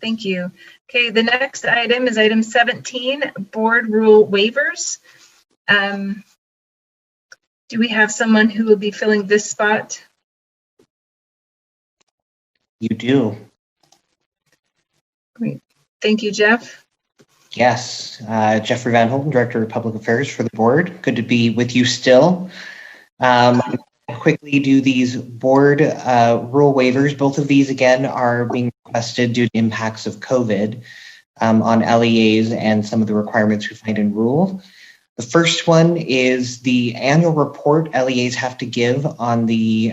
Thank you. Okay, the next item is item 17, board rule waivers. Do we have someone who will be filling this spot? You do. Great. Thank you, Jeff. Yes, Jeffrey Van Holten, Director of Public Affairs for the board. Good to be with you still. Quickly do these board rule waivers. Both of these, again, are being requested due to impacts of COVID on LEAs and some of the requirements we find in rule. The first one is the annual report LEAs have to give on the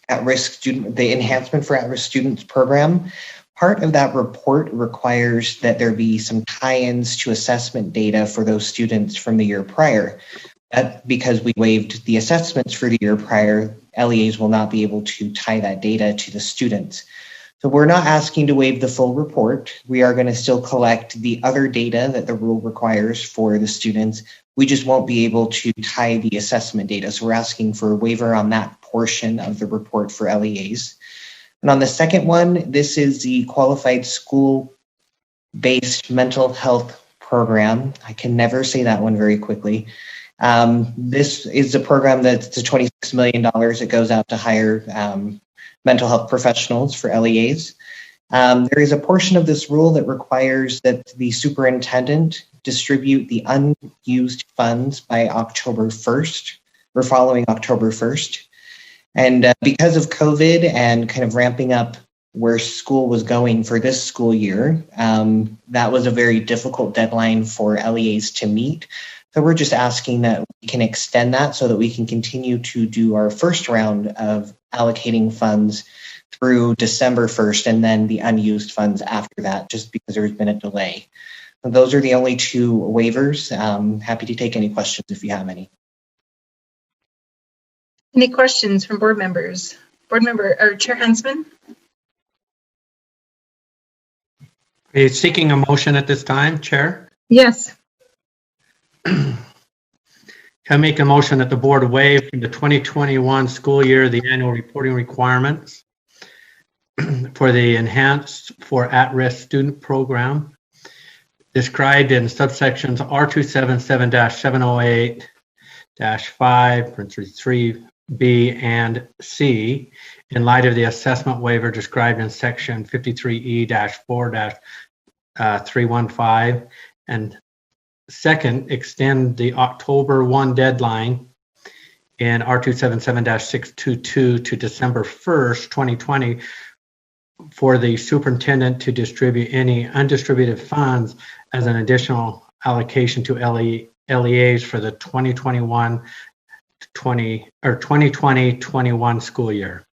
at-risk student, the enhancement for at-risk students program. Part of that report requires that there be some tie-ins to assessment data for those students from the year prior. Because we waived the assessments for the year prior, LEAs will not be able to tie that data to the students. So we're not asking to waive the full report. We are going to still collect the other data that the rule requires for the students. We just won't be able to tie the assessment data. So we're asking for a waiver on that portion of the report for LEAs. And on the second one, this is the qualified school-based mental health program. I can never say that one very quickly. This is a program that's $26 million. It goes out to hire mental health professionals for LEAs. There is a portion of this rule that requires that the superintendent distribute the unused funds by October 1st or following October 1st. And because of COVID and kind of ramping up where school was going for this school year, that was a very difficult deadline for LEAs to meet. So we're just asking that we can extend that so that we can continue to do our first round of allocating funds through December 1st and then the unused funds after that, just because there's been a delay. So those are the only two waivers. Happy to take any questions if you have any. Any questions from board members? Board member or Chair Huntsman? Are you seeking a motion at this time, Chair? Yes. I make a motion that the board waive from the 2021 school year the annual reporting requirements for the enhanced for at-risk student program described in subsections R277-708-5, parentheses 3B and C, in light of the assessment waiver described in section 53E-4-315, and second, extend the October 1 deadline in R277-622 to December 1st, 2020 for the superintendent to distribute any undistributed funds as an additional allocation to LEAs for the 2020-21 school year.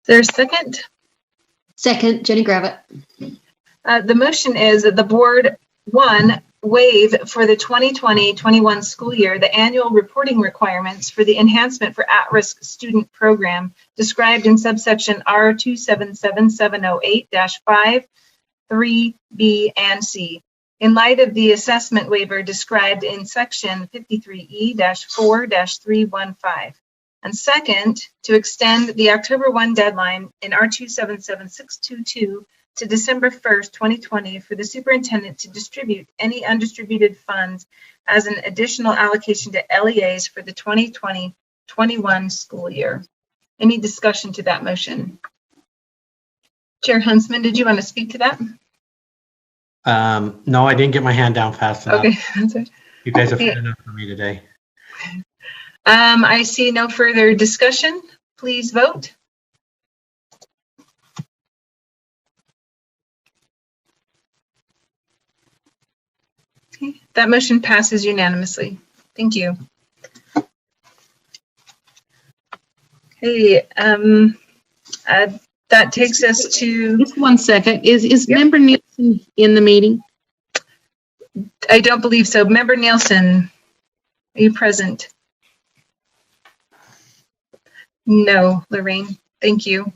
There's a second? Second, Jenny Gravitt. The motion is that the board, one, waive for the 2020-21 school year the annual reporting requirements for the enhancement for at-risk student program described in subsection R277-708-5, 3B, and C, in light of the assessment waiver described in section 53E-4-315. And second, to extend the October 1 deadline in R277-622 to December 1st, 2020 for the superintendent to distribute any undistributed funds as an additional allocation to LEAs for the 2020-21 school year. Any discussion to that motion? Chair Huntsman, did you want to speak to that? No, I didn't get my hand down fast enough. Okay, that's right. You guys have had enough for me today. I see no further discussion. Please vote. Okay, that motion passes unanimously. Thank you. Okay, that takes us to... Just 1 second. Is Member Nielsen in the meeting? I don't believe so. Member Nielsen, are you present? No, Lorraine. Thank you.